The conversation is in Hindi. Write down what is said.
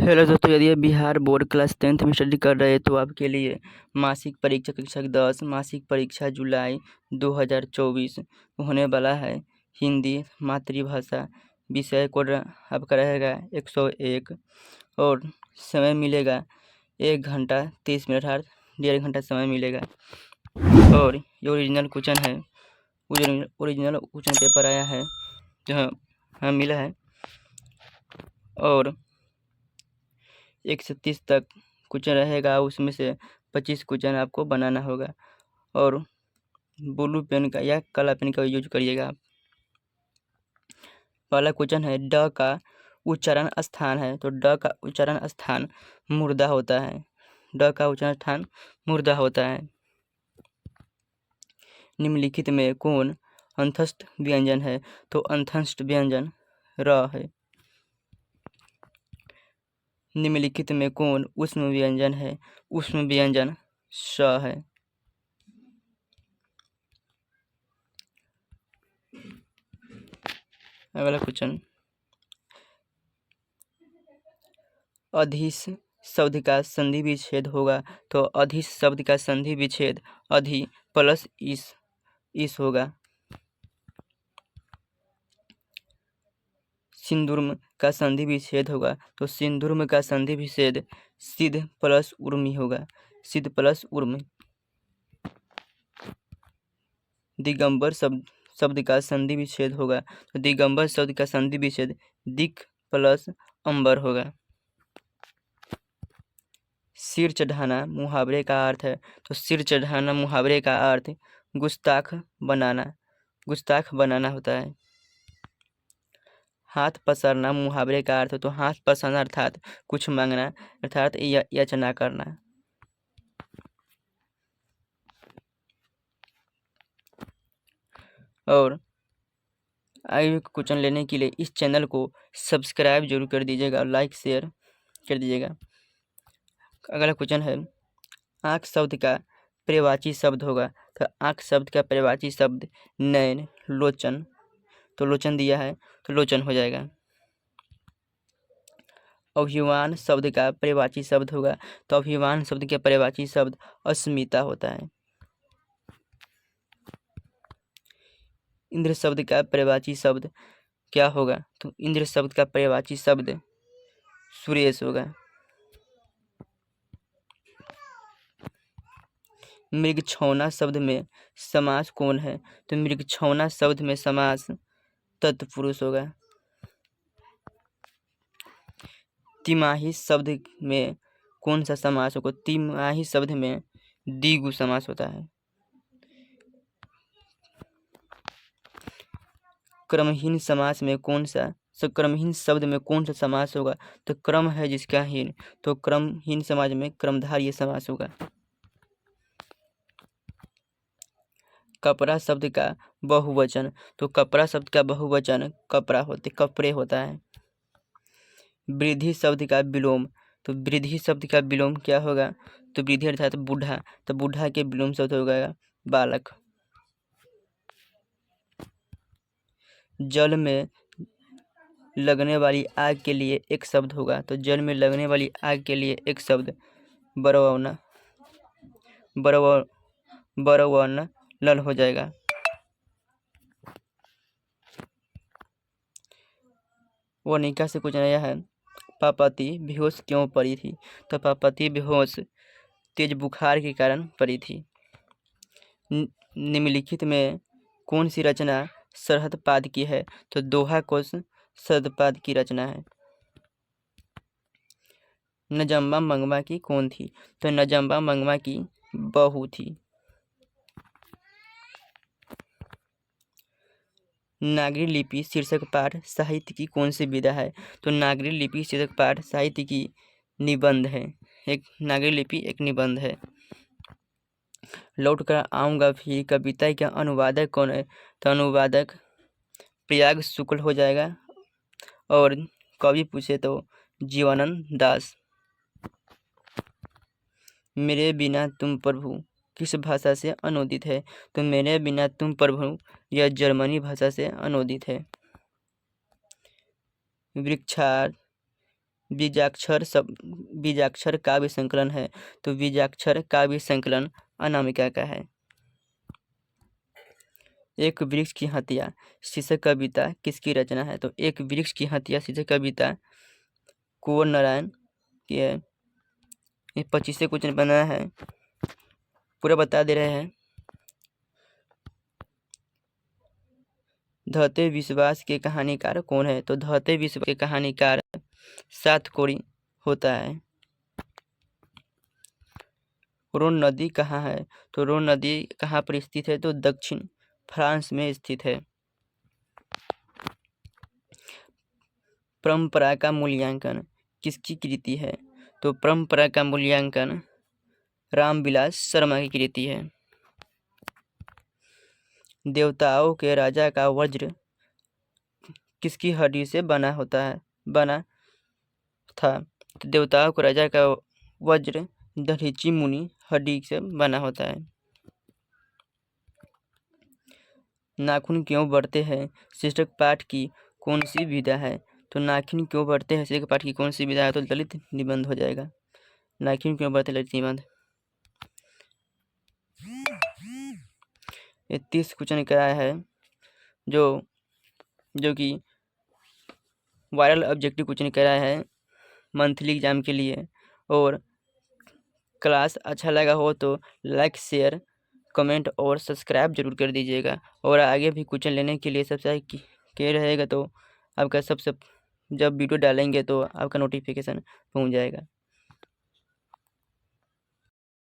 हेलो दोस्तों, यदि आप बिहार बोर्ड क्लास 10th में स्टडी कर रहे हैं तो आपके लिए मासिक परीक्षा कक्षा 10 मासिक परीक्षा जुलाई 2024 होने वाला है। हिंदी मातृभाषा विषय कोड आपका रहेगा 101 और समय मिलेगा 1 घंटा 30 मिनट, अर्थात 1.5 घंटा समय मिलेगा। और ये ओरिजिनल क्वेश्चन है, ओरिजिनल क्वेश्चन पेपर आया है जो हमें मिला है। और 1 से 30 तक क्वेश्चन रहेगा, उसमें से 25 क्वेश्चन आपको बनाना होगा। और ब्लू पेन का या काला पेन का यूज करिएगा आप। पहला क्वेश्चन है, ड का उच्चारण स्थान है, तो ड का उच्चारण स्थान मुर्दा होता है। ड का उच्चारण स्थान मुर्दा होता है। निम्नलिखित में कौन अंतस्थ व्यंजन है, तो अंतस्थ व्यंजन र है। निम्नलिखित में कौन ऊष्म व्यंजन है, ऊष्म व्यंजन स है। अगला क्वेश्चन, अधिस शब्द का संधि विच्छेद होगा, तो अधिस शब्द का संधि विच्छेद अधि प्लस इस होगा। सिंदूर्म का संधि विच्छेद होगा, तो सिंदूर्म का संधि विच्छेद सिद्ध प्लस उर्मी होगा, सिद्ध प्लस उर्मी। दिगंबर शब्द का संधि विच्छेद होगा, तो दिगंबर शब्द का संधि विच्छेद दिक प्लस अंबर होगा। सिर चढ़ाना मुहावरे का अर्थ है, तो सिर चढ़ाना मुहावरे का अर्थ गुस्ताख बनाना होता है। हाथ पसारना मुहावरे का अर्थ, तो हाथ पसारना अर्थात कुछ मांगना, अर्थात याचना करना। और आगे क्वेश्चन लेने के लिए इस चैनल को सब्सक्राइब जरूर कर दीजिएगा और लाइक शेयर कर दीजिएगा। अगला क्वेश्चन है, आँख शब्द का पर्यायवाची शब्द होगा, तो आँख शब्द का पर्यायवाची शब्द नयन लोचन, तो लोचन दिया है तो लोचन हो जाएगा। अभिमान शब्द का पर्यायवाची शब्द होगा, तो अभिमान शब्द का पर्यायवाची शब्द अस्मिता होता है। इंद्र शब्द का पर्यायवाची शब्द क्या होगा, तो इंद्र शब्द का पर्यायवाची शब्द सुरेश होगा। मृगछौना शब्द में समास कौन है, तो मृगछौना शब्द में समास तत्पुरुष होगा। तिमाही शब्द में कौन सा समास होगा, तिमाही शब्द में द्विगु समास होता है। क्रमहीन समास में कौन सा क्रमहीन शब्द में कौन सा समास होगा, तो क्रम है जिसका हीन, तो क्रमहीन समास में क्रमधारय समास होगा। कपड़ा शब्द का बहुवचन, तो कपड़ा शब्द का बहुवचन कपड़े होता है। वृद्धि शब्द का विलोम, तो वृद्धि शब्द का विलोम क्या होगा, तो वृद्धि अर्थात बूढ़ा, तो बूढ़ा के विलोम शब्द होगा बालक। जल में लगने वाली आग के लिए एक शब्द होगा, तो जल में लगने वाली आग के लिए एक शब्द बरवना लल हो जाएगा। वनिका से कुछ नया है, पार्वती बेहोश क्यों पड़ी थी, तो पार्वती बेहोश तेज बुखार के कारण पड़ी थी। निम्नलिखित में कौन सी रचना सरहदपाद की है, तो दोहा कोश सरहदपाद की रचना है। नजम्बा मंगवा की कौन थी, तो नजम्बा मंगवा की बहू थी। नागरी लिपि शीर्षक पाठ साहित्य की कौन सी विधा है, तो नागरी लिपि शीर्षक पाठ साहित्य की निबंध है, एक नागरी लिपि एक निबंध है। लौट कर आऊँगा फिर कविता का अनुवादक कौन है, तो अनुवादक प्रयाग शुक्ल हो जाएगा। और कवि पूछे तो जीवानंद दास। मेरे बिना तुम प्रभु किस भाषा से अनुदित है, तो मेरे बिना तुम प्रभु यह जर्मनी भाषा से अनुदित है। बीजाक्षर काव्य संकलन है, तो बीजाक्षर काव्य संकलन अनामिका का है। एक वृक्ष की हत्या शीर्षक कविता किसकी रचना है, तो एक वृक्ष की हत्या शीर्षक कविता कुंवर नारायण की है। ये 25 से क्वेश्चन बना है, पूरा बता दे रहे हैं। धहते विश्वास के कहानीकार कौन है, तो धहते विश्वास के कहानीकार सातकोड़ी होता है। रोन नदी कहाँ है, तो रोन नदी कहाँ पर स्थित है, तो दक्षिण फ्रांस में स्थित है। परंपरा का मूल्यांकन किसकी कृति है, तो परंपरा का मूल्यांकन रामविलास शर्मा की कृति है। देवताओं के राजा का वज्र किसकी हड्डी से बना था, तो देवताओं के राजा का वज्र दधीचि मुनि हड्डी से बना होता है। नाखून क्यों बढ़ते हैं शीर्षक पाठ की कौन सी विधा है, तो नाखून क्यों बढ़ते हैं शीर्षक पाठ की कौन सी विधा है, तो ललित निबंध हो जाएगा। नाखून क्यों बढ़ते ललित निबंध। 30 क्वेश्चन कराया है, जो कि वायरल ऑब्जेक्टिव क्वेश्चन कराया है मंथली एग्जाम के लिए। और क्लास अच्छा लगा हो तो लाइक शेयर कमेंट और सब्सक्राइब जरूर कर दीजिएगा। और आगे भी क्वेश्चन लेने के लिए सब्सक्राइब के रहेगा तो आपका जब वीडियो डालेंगे तो आपका नोटिफिकेशन पहुंच जाएगा।